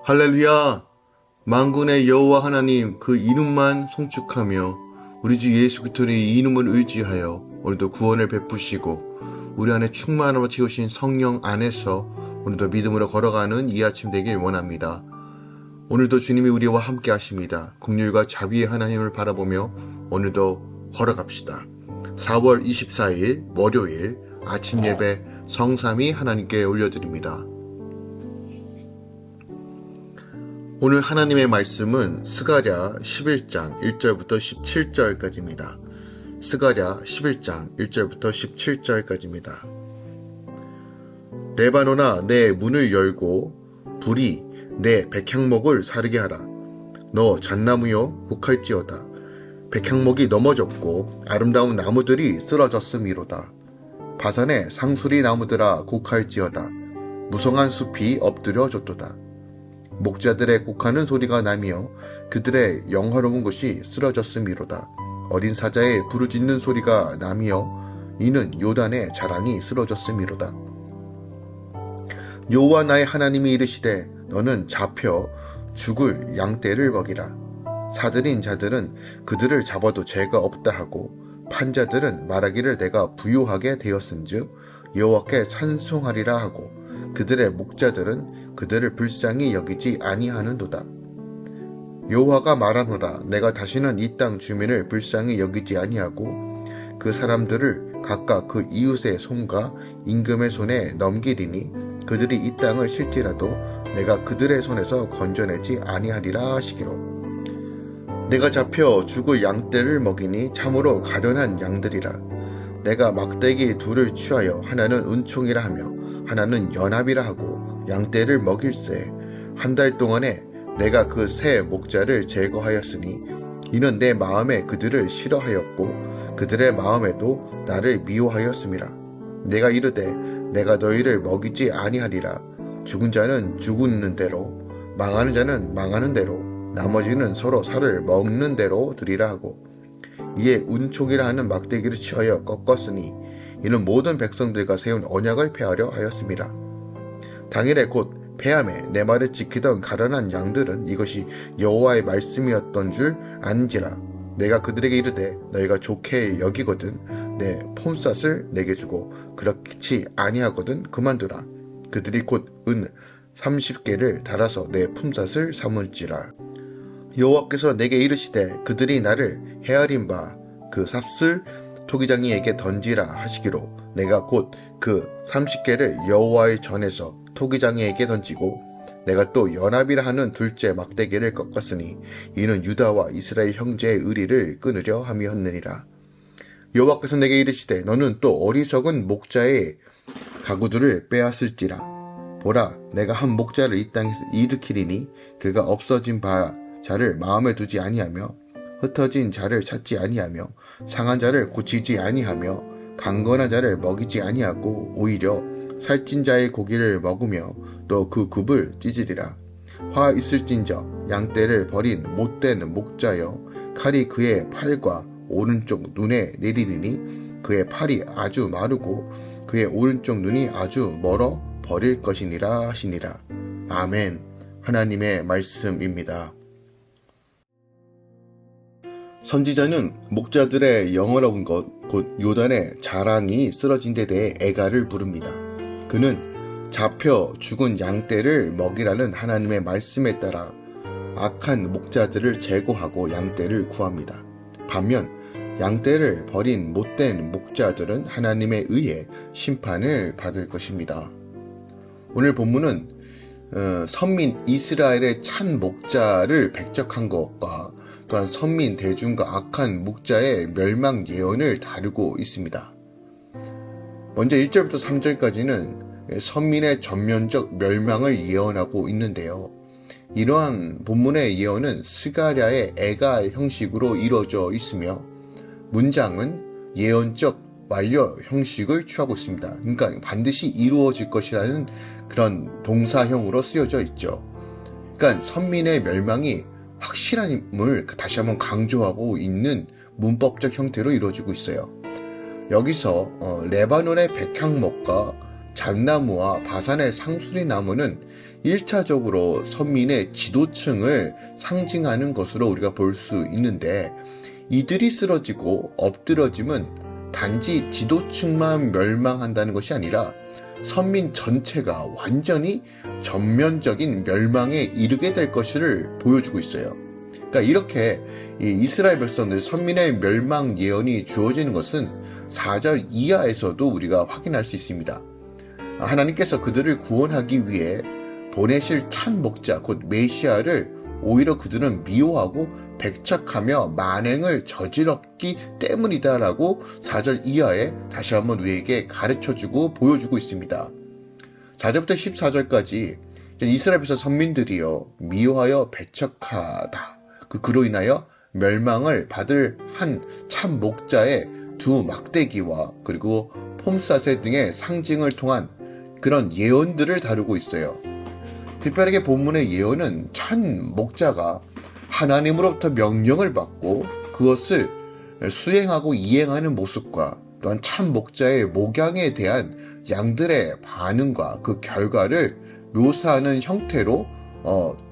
할렐루야! 만군의 여호와 하나님 그 이름만 송축하며 우리 주 예수 그리스도의 이름을 의지하여 오늘도 구원을 베푸시고 우리 안에 충만함을 채우신 성령 안에서 오늘도 믿음으로 걸어가는 이 아침 되길 원합니다. 오늘도 주님이 우리와 함께 하십니다. 긍휼과 자비의 하나님을 바라보며 오늘도 걸어갑시다. 4월 24일 월요일 아침 예배 성삼위 하나님께 올려드립니다. 오늘 하나님의 말씀은 스가랴 11장 1절부터 17절까지입니다. 스가랴 11장 1절부터 17절까지입니다. 레바논아 내 문을 열고 불이 내 백향목을 사르게 하라. 너 잣나무여 곡할지어다. 백향목이 넘어졌고 아름다운 나무들이 쓰러졌음이로다. 바산의 상수리 나무들아 곡할지어다. 무성한 숲이 엎드려졌도다. 목자들의 곡하는 소리가 나며 그들의 영화로운 것이 쓰러졌음이로다. 어린 사자의 부르짖는 소리가 나며 이는 요단의 자랑이 쓰러졌음이로다. 여호와 나의 하나님이 이르시되 너는 잡혀 죽을 양떼를 먹이라. 사들인 자들은 그들을 잡아도 죄가 없다 하고 판자들은 말하기를 내가 부유하게 되었은즉 여호와께 찬송하리라 하고 그들의 목자들은 그들을 불쌍히 여기지 아니하는도다. 여호와가 말하노라. 내가 다시는 이 땅 주민을 불쌍히 여기지 아니하고 그 사람들을 각각 그 이웃의 손과 임금의 손에 넘기리니 그들이 이 땅을 실지라도 내가 그들의 손에서 건져내지 아니하리라 하시기로. 내가 잡혀 죽을 양떼를 먹이니 참으로 가련한 양들이라. 내가 막대기 둘을 취하여 하나는 은총이라 하며 하나는 연합이라 하고 양떼를 먹일세. 한 달 동안에 내가 그 세 목자를 제거하였으니 이는 내 마음에 그들을 싫어하였고 그들의 마음에도 나를 미워하였음이라. 내가 이르되 내가 너희를 먹이지 아니하리라. 죽은 자는 죽는 대로 망하는 자는 망하는 대로 나머지는 서로 살을 먹는 대로 두리라 하고 이에 운총이라 하는 막대기를 취하여 꺾었으니 이는 모든 백성들과 세운 언약을 폐하려 하였음이라. 당일에 곧 폐함에 내 말을 지키던 가련한 양들은 이것이 여호와의 말씀이었던 줄 안지라. 내가 그들에게 이르되 너희가 좋게 여기거든 내 폼삿을 내게 주고 그렇지 아니하거든 그만두라. 그들이 곧 은 30개를 달아서 내 품삿을 삼을지라. 여호와께서 내게 이르시되 그들이 나를 헤아린 바 그 삽을 토기장이에게 던지라 하시기로 내가 곧 그 30개를 여호와의 전에서 토기장이에게 던지고 내가 또 연합이라 하는 둘째 막대기를 꺾었으니 이는 유다와 이스라엘 형제의 의리를 끊으려 함이었느니라. 여호와께서 내게 이르시되 너는 또 어리석은 목자의 가구들을 빼앗을지라. 보라 내가 한 목자를 이 땅에서 일으키리니 그가 없어진 바 자를 마음에 두지 아니하며 흩어진 자를 찾지 아니하며 상한 자를 고치지 아니하며 강건한 자를 먹이지 아니하고 오히려 살찐 자의 고기를 먹으며 또 그 굽을 찢으리라. 화 있을진저 양떼를 버린 못된 목자여 칼이 그의 팔과 오른쪽 눈에 내리리니 그의 팔이 아주 마르고 그의 오른쪽 눈이 아주 멀어 버릴 것이니라 하시니라. 아멘. 하나님의 말씀입니다. 선지자는 목자들의 영어로운 것, 곧 요단의 자랑이 쓰러진 데 대해 애가를 부릅니다. 그는 잡혀 죽은 양떼를 먹이라는 하나님의 말씀에 따라 악한 목자들을 제거하고 양떼를 구합니다. 반면 양떼를 버린 못된 목자들은 하나님에 의해 심판을 받을 것입니다. 오늘 본문은 선민 이스라엘의 찬 목자를 백적한 것과 또한 선민 대중과 악한 목자의 멸망 예언을 다루고 있습니다. 먼저 1절부터 3절까지는 선민의 전면적 멸망을 예언하고 있는데요. 이러한 본문의 예언은 스가랴의 애가 형식으로 이루어져 있으며 문장은 예언적 완료 형식을 취하고 있습니다. 그러니까 반드시 이루어질 것이라는 그런 동사형으로 쓰여져 있죠. 그러니까 선민의 멸망이 확실함을 다시 한번 강조하고 있는 문법적 형태로 이루어지고 있어요. 여기서 레바논의 백향목과 잣나무와 바산의 상수리 나무는 1차적으로 선민의 지도층을 상징하는 것으로 우리가 볼 수 있는데, 이들이 쓰러지고 엎드러짐은 단지 지도층만 멸망한다는 것이 아니라 선민 전체가 완전히 전면적인 멸망에 이르게 될 것을 보여주고 있어요. 그러니까 이렇게 이스라엘 백성들 선민의 멸망 예언이 주어지는 것은 4절 이하에서도 우리가 확인할 수 있습니다. 하나님께서 그들을 구원하기 위해 보내실 참 목자 곧 메시아를 오히려 그들은 미워하고 배척하며 만행을 저질렀기 때문이다라고 4절 이하에 다시 한번 우리에게 가르쳐주고 보여주고 있습니다. 4절부터 14절까지 이스라엘 백성 선민들이요 미워하여 배척하다, 그로 인하여 멸망을 받을 한 참 목자의 두 막대기와 그리고 폼사세 등의 상징을 통한 그런 예언들을 다루고 있어요. 특별하게 본문의 예언은 참 목자가 하나님으로부터 명령을 받고 그것을 수행하고 이행하는 모습과 또한 참 목자의 목양에 대한 양들의 반응과 그 결과를 묘사하는 형태로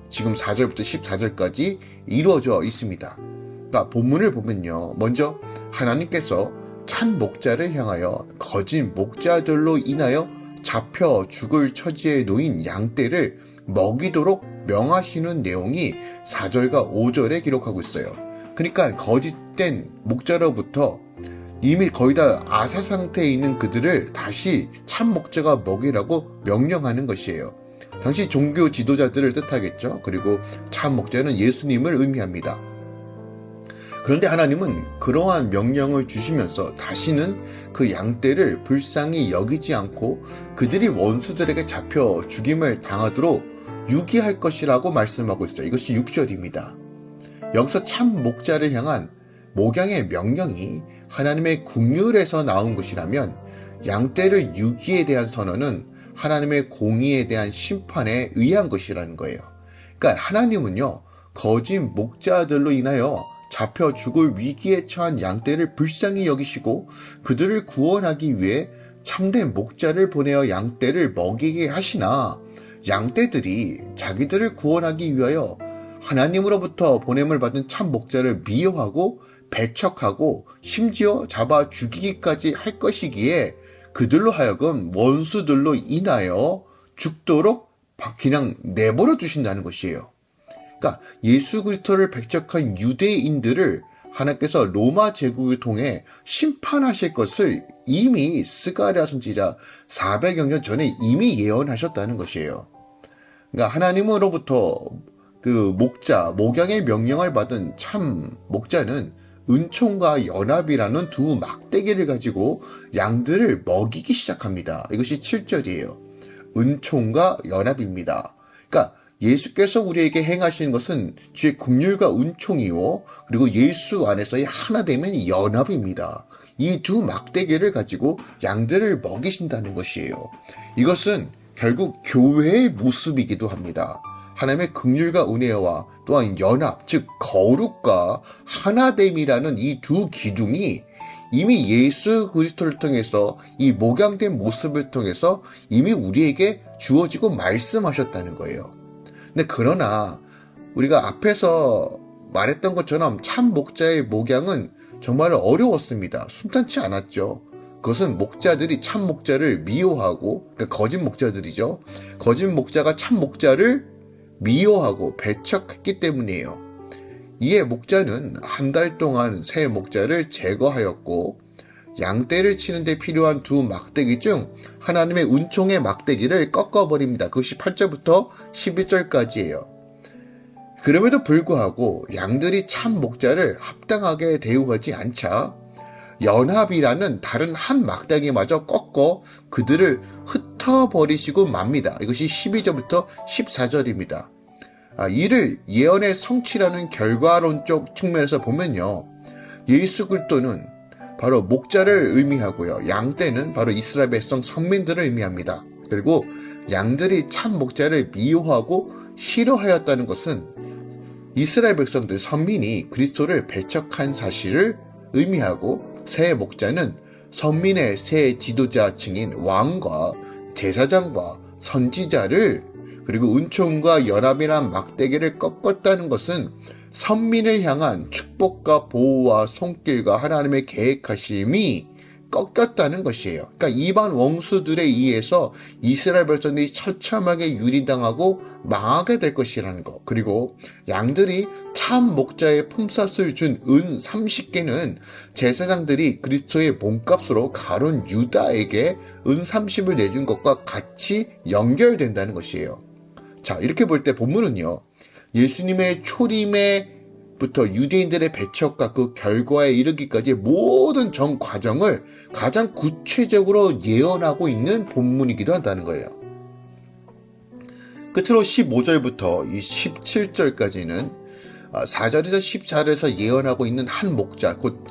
지금 4절부터 14절까지 이루어져 있습니다. 그러니까 본문을 보면요, 먼저 하나님께서 참 목자를 향하여 거짓 목자들로 인하여 잡혀 죽을 처지에 놓인 양떼를 먹이도록 명하시는 내용이 4절과 5절에 기록하고 있어요. 그러니까 거짓된 목자로부터 이미 거의 다 아사 상태에 있는 그들을 다시 참 목자가 먹이라고 명령하는 것이에요. 당시 종교 지도자들을 뜻하겠죠. 그리고 참 목자는 예수님을 의미합니다. 그런데 하나님은 그러한 명령을 주시면서 다시는 그 양떼를 불쌍히 여기지 않고 그들이 원수들에게 잡혀 죽임을 당하도록 유기할 것이라고 말씀하고 있어요. 이것이 6절입니다. 여기서 참 목자를 향한 목양의 명령이 하나님의 긍휼에서 나온 것이라면 양떼를 유기에 대한 선언은 하나님의 공의에 대한 심판에 의한 것이라는 거예요. 그러니까 하나님은요, 거짓 목자들로 인하여 잡혀 죽을 위기에 처한 양떼를 불쌍히 여기시고 그들을 구원하기 위해 참된 목자를 보내어 양떼를 먹이게 하시나, 양떼들이 자기들을 구원하기 위하여 하나님으로부터 보냄을 받은 참 목자를 미워하고 배척하고 심지어 잡아 죽이기까지 할 것이기에 그들로 하여금 원수들로 인하여 죽도록 그냥 내버려 두신다는 것이에요. 그러니까 예수 그리스도를 배척한 유대인들을 하나님께서 로마 제국을 통해 심판하실 것을 이미 스가랴 선지자 400여 년 전에 이미 예언하셨다는 것이에요. 그러니까 하나님으로부터 그 목자, 목양의 명령을 받은 참 목자는 은총과 연합이라는 두 막대기를 가지고 양들을 먹이기 시작합니다. 이것이 7절이에요. 은총과 연합입니다. 그러니까 예수께서 우리에게 행하시는 것은 주의 긍휼과 은총이요, 그리고 예수 안에서의 하나됨의 연합입니다. 이 두 막대기를 가지고 양들을 먹이신다는 것이에요. 이것은 결국 교회의 모습이기도 합니다. 하나님의 긍휼과 은혜와 또한 연합, 즉 거룩과 하나됨이라는 이 두 기둥이 이미 예수 그리스도를 통해서 이 목양된 모습을 통해서 이미 우리에게 주어지고 말씀하셨다는 거예요. 근데 그러나 우리가 앞에서 말했던 것처럼 참 목자의 목양은 정말 어려웠습니다. 순탄치 않았죠. 그것은 목자들이 참 목자를 미워하고, 그러니까 거짓 목자들이죠. 거짓 목자가 참 목자를 미워하고 배척했기 때문이에요. 이에 목자는 한 달 동안 새 목자를 제거하였고 양떼를 치는데 필요한 두 막대기 중 하나님의 은총의 막대기를 꺾어버립니다. 그것이 8절부터 11절까지예요. 그럼에도 불구하고 양들이 참 목자를 합당하게 대우하지 않자 연합이라는 다른 한 막대기마저 꺾어 그들을 흩어버리시고 맙니다. 이것이 12절부터 14절입니다. 이를 예언의 성취라는 결과론적 측면에서 보면요, 예수 그리스도는 바로 목자를 의미하고요, 양떼는 바로 이스라엘 백성 선민들을 의미합니다. 그리고 양들이 참 목자를 미워하고 싫어하였다는 것은 이스라엘 백성들 선민이 그리스도를 배척한 사실을 의미하고, 새 목자는 선민의 새 지도자층인 왕과 제사장과 선지자를 그리고 은총과 연합이란 막대기를 꺾었다는 것은 선민을 향한 축복과 보호와 손길과 하나님의 계획하심이 꺾였다는 것이에요. 그러니까 이방 원수들에 의해서 이스라엘 백성들이 처참하게 유리당하고 망하게 될 것이라는 것. 그리고 양들이 참 목자의 품삯을 준 은 30개는 제사장들이 그리스도의 몸값으로 가룟 유다에게 은 30을 내준 것과 같이 연결된다는 것이에요. 자, 이렇게 볼 때 본문은요, 예수님의 초림에부터 유대인들의 배척과 그 결과에 이르기까지 모든 전 과정을 가장 구체적으로 예언하고 있는 본문이기도 한다는 거예요. 끝으로 15절부터 이 17절까지는 4절에서 14절에서 예언하고 있는 한 목자, 곧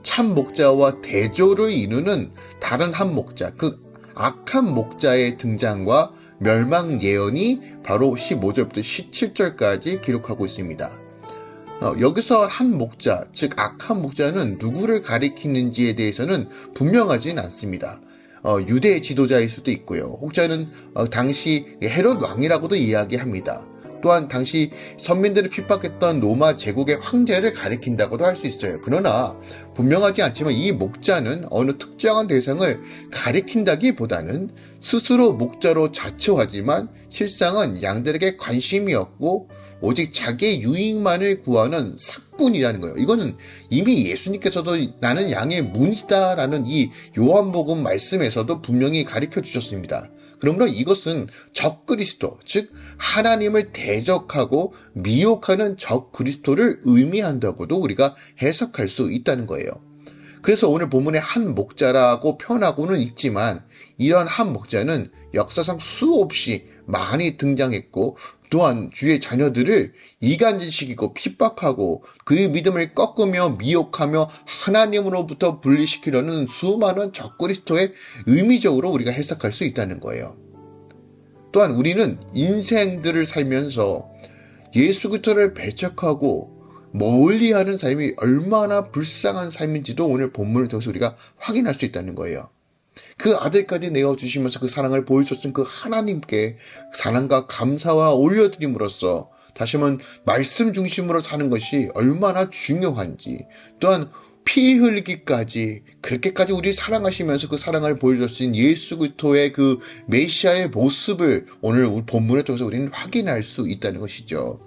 참 목자와 대조를 이루는 다른 한 목자, 그 악한 목자의 등장과 멸망 예언이 바로 15절부터 17절까지 기록하고 있습니다. 여기서 한 목자, 즉 악한 목자는 누구를 가리키는지에 대해서는 분명하진 않습니다. 유대 지도자일 수도 있고요. 혹자는 당시 헤롯 왕이라고도 이야기합니다. 또한 당시 선민들을 핍박했던 로마 제국의 황제를 가리킨다고도 할 수 있어요. 그러나 분명하지 않지만 이 목자는 어느 특정한 대상을 가리킨다기보다는 스스로 목자로 자처하지만 실상은 양들에게 관심이 없고 오직 자기의 유익만을 구하는 삭군이라는 거예요. 이거는 이미 예수님께서도 나는 양의 문이다라는 이 요한복음 말씀에서도 분명히 가르쳐 주셨습니다. 그러므로 이것은 적그리스도, 즉 하나님을 대적하고 미혹하는 적그리스도를 의미한다고도 우리가 해석할 수 있다는 거예요. 그래서 오늘 본문에 한 목자라고 표현하고는 있지만 이런 한 목자는 역사상 수없이 많이 등장했고 또한 주의 자녀들을 이간질시키고 핍박하고 그의 믿음을 꺾으며 미혹하며 하나님으로부터 분리시키려는 수많은 적그리스도의 의미적으로 우리가 해석할 수 있다는 거예요. 또한 우리는 인생들을 살면서 예수 그리스도를 배척하고 멀리하는 삶이 얼마나 불쌍한 삶인지도 오늘 본문을 통해서 우리가 확인할 수 있다는 거예요. 그 아들까지 내어주시면서 그 사랑을 보여주셨던 그 하나님께 사랑과 감사와 올려드림으로써 다시 한번 말씀 중심으로 사는 것이 얼마나 중요한지, 또한 피 흘리기까지 그렇게까지 우리 사랑하시면서 그 사랑을 보여주신 예수 그리스도의 그 메시아의 모습을 오늘 본문을 통해서 우리는 확인할 수 있다는 것이죠.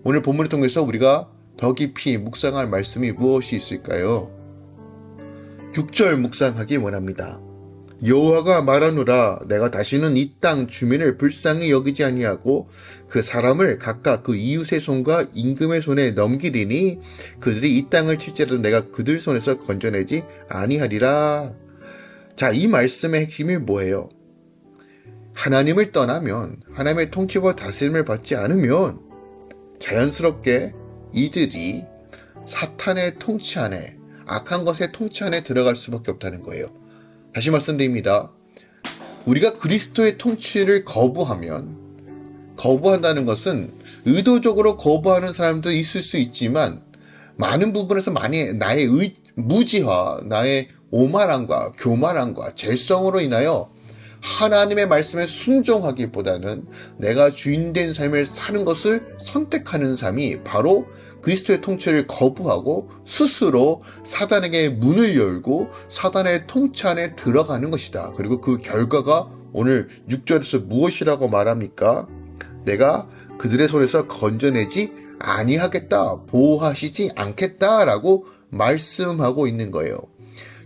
오늘 본문을 통해서 우리가 더 깊이 묵상할 말씀이 무엇이 있을까요? 6절 묵상하기 원합니다. 여호와가 말하노라, 내가 다시는 이 땅 주민을 불쌍히 여기지 아니하고 그 사람을 각각 그 이웃의 손과 임금의 손에 넘기리니 그들이 이 땅을 칠지라도 내가 그들 손에서 건져내지 아니하리라. 자, 이 말씀의 핵심이 뭐예요? 하나님을 떠나면, 하나님의 통치와 다스림을 받지 않으면 자연스럽게 이들이 사탄의 통치 안에, 악한 것의 통치 안에 들어갈 수밖에 없다는 거예요. 다시 말씀드립니다. 우리가 그리스도의 통치를 거부한다는 것은 의도적으로 거부하는 사람도 있을 수 있지만 많은 부분에서 나의 무지와 나의 오만함과 교만함과 죄성으로 인하여 하나님의 말씀에 순종하기보다는 내가 주인된 삶을 사는 것을 선택하는 삶이 바로 그리스도의 통치를 거부하고 스스로 사단에게 문을 열고 사단의 통치 안에 들어가는 것이다. 그리고 그 결과가 오늘 6절에서 무엇이라고 말합니까? 내가 그들의 손에서 건져내지 아니하겠다, 보호하시지 않겠다라고 말씀하고 있는 거예요.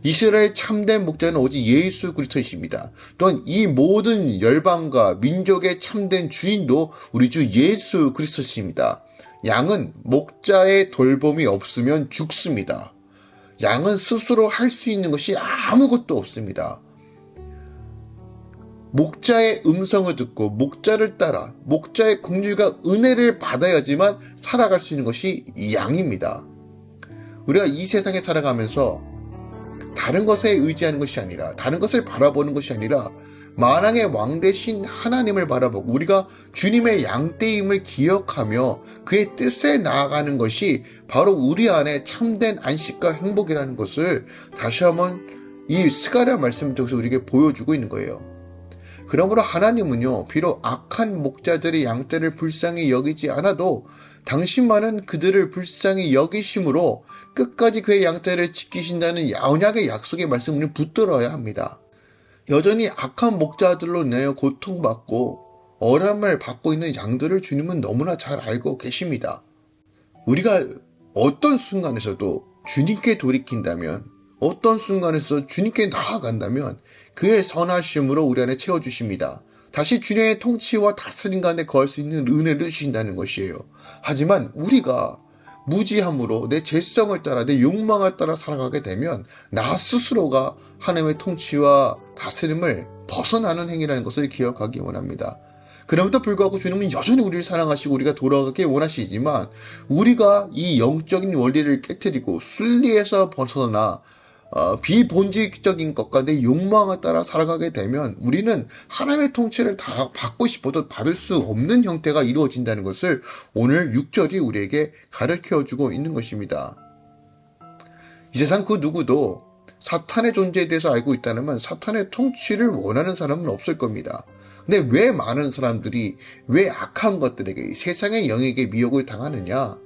이스라엘 참된 목자는 오직 예수 그리스도이십니다. 또한 이 모든 열방과 민족의 참된 주인도 우리 주 예수 그리스도이십니다. 양은 목자의 돌봄이 없으면 죽습니다. 양은 스스로 할 수 있는 것이 아무것도 없습니다. 목자의 음성을 듣고 목자를 따라 목자의 긍휼과 은혜를 받아야지만 살아갈 수 있는 것이 양입니다. 우리가 이 세상에 살아가면서 다른 것에 의지하는 것이 아니라, 다른 것을 바라보는 것이 아니라 만왕의 왕 대신 하나님을 바라보고 우리가 주님의 양떼임을 기억하며 그의 뜻에 나아가는 것이 바로 우리 안에 참된 안식과 행복이라는 것을 다시 한번 이 스가랴 말씀을 통해서 우리에게 보여주고 있는 거예요. 그러므로 하나님은요, 비록 악한 목자들의 양떼를 불쌍히 여기지 않아도 당신만은 그들을 불쌍히 여기심으로 끝까지 그의 양떼를 지키신다는 언약의 약속의 말씀을 붙들어야 합니다. 여전히 악한 목자들로 인하여 고통받고 어려움을 받고 있는 양들을 주님은 너무나 잘 알고 계십니다. 우리가 어떤 순간에서도 주님께 돌이킨다면, 어떤 순간에서 주님께 나아간다면 그의 선하심으로 우리 안에 채워주십니다. 다시 주님의 통치와 다스림 가운데 거할 수 있는 은혜를 주신다는 것이에요. 하지만 우리가 무지함으로 내 죄성을 따라 내 욕망을 따라 살아가게 되면 나 스스로가 하나님의 통치와 다스림을 벗어나는 행위라는 것을 기억하기 원합니다. 그럼에도 불구하고 주님은 여전히 우리를 사랑하시고 우리가 돌아가길 원하시지만 우리가 이 영적인 원리를 깨뜨리고 순리에서 벗어나 비본질적인 것과 내 욕망을 따라 살아가게 되면 우리는 하나님의 통치를 다 받고 싶어도 받을 수 없는 형태가 이루어진다는 것을 오늘 6절이 우리에게 가르쳐주고 있는 것입니다. 이 세상 그 누구도 사탄의 존재에 대해서 알고 있다면 사탄의 통치를 원하는 사람은 없을 겁니다. 근데 왜 많은 사람들이 왜 악한 것들에게 세상의 영에게 미혹을 당하느냐?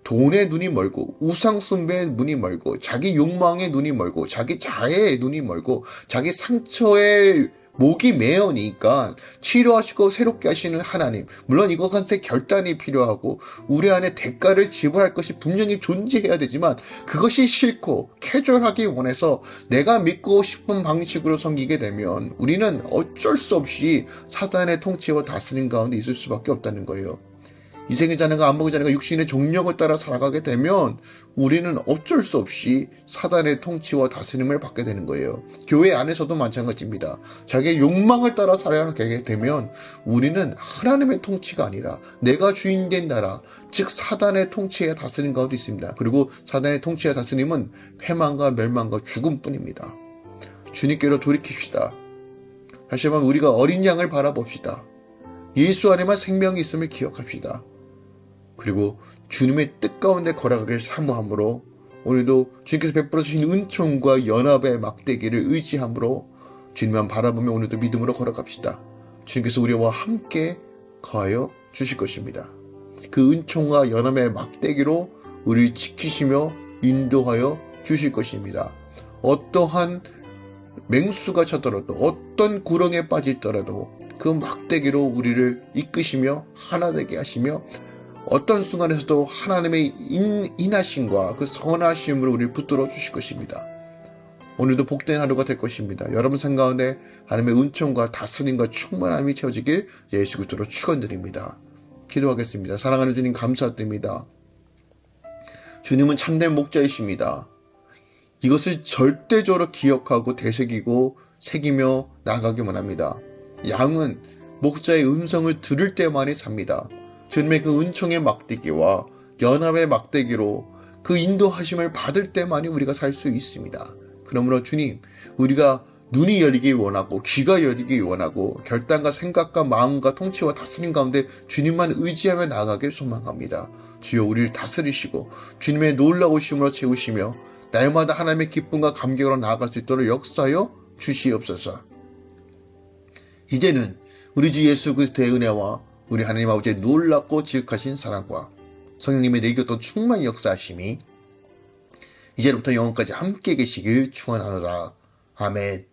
돈에 눈이 멀고 우상 숭배에 눈이 멀고 자기 욕망에 눈이 멀고 자기 자애에 눈이 멀고 자기 상처에 목이 메어니까 치료하시고 새롭게 하시는 하나님, 물론 이것한테 결단이 필요하고 우리 안에 대가를 지불할 것이 분명히 존재해야 되지만 그것이 싫고 캐주얼하게 원해서 내가 믿고 싶은 방식으로 섬기게 되면 우리는 어쩔 수 없이 사단의 통치와 다스림 가운데 있을 수밖에 없다는 거예요. 이생의 자녀가 안목의 자녀가 육신의 종력을 따라 살아가게 되면 우리는 어쩔 수 없이 사단의 통치와 다스림을 받게 되는 거예요. 교회 안에서도 마찬가지입니다. 자기의 욕망을 따라 살아가게 되면 우리는 하나님의 통치가 아니라 내가 주인된 나라, 즉 사단의 통치와 다스림 가운데 있습니다. 그리고 사단의 통치와 다스림은 패망과 멸망과 죽음뿐입니다. 주님께로 돌이킵시다. 다시 한번 우리가 어린 양을 바라봅시다. 예수 안에만 생명이 있음을 기억합시다. 그리고 주님의 뜻 가운데 걸어가길 사모함으로 오늘도 주님께서 베풀어 주신 은총과 연합의 막대기를 의지함으로 주님만 바라보며 오늘도 믿음으로 걸어갑시다. 주님께서 우리와 함께 거하여 주실 것입니다. 그 은총과 연합의 막대기로 우리를 지키시며 인도하여 주실 것입니다. 어떠한 맹수가 쳐들어도 어떤 구렁에 빠질더라도 그 막대기로 우리를 이끄시며 하나 되게 하시며 어떤 순간에서도 하나님의 인하심과 그 선하심으로 우리를 붙들어 주실 것입니다. 오늘도 복된 하루가 될 것입니다. 여러분 삶 가운데 하나님의 은총과 다스림과 충만함이 채워지길 예수 그리스도로 축원드립니다. 기도하겠습니다. 사랑하는 주님 감사드립니다. 주님은 참된 목자이십니다. 이것을 절대적으로 기억하고 되새기고 새기며 나가기 원합니다. 양은 목자의 음성을 들을 때만이 삽니다. 주님의 그 은총의 막대기와 연합의 막대기로 그 인도하심을 받을 때만이 우리가 살 수 있습니다. 그러므로 주님, 우리가 눈이 열리기 원하고 귀가 열리기 원하고 결단과 생각과 마음과 통치와 다스림 가운데 주님만 의지하며 나아가길 소망합니다. 주여 우리를 다스리시고 주님의 놀라우심으로 채우시며 날마다 하나님의 기쁨과 감격으로 나아갈 수 있도록 역사하여 주시옵소서. 이제는 우리 주 예수 그리스도의 은혜와 우리 하나님 아버지의 놀랍고 지극하신 사랑과 성령님의 내교도 충만히 역사하심이 이제부터 영원까지 함께 계시길 축원하노라. 아멘.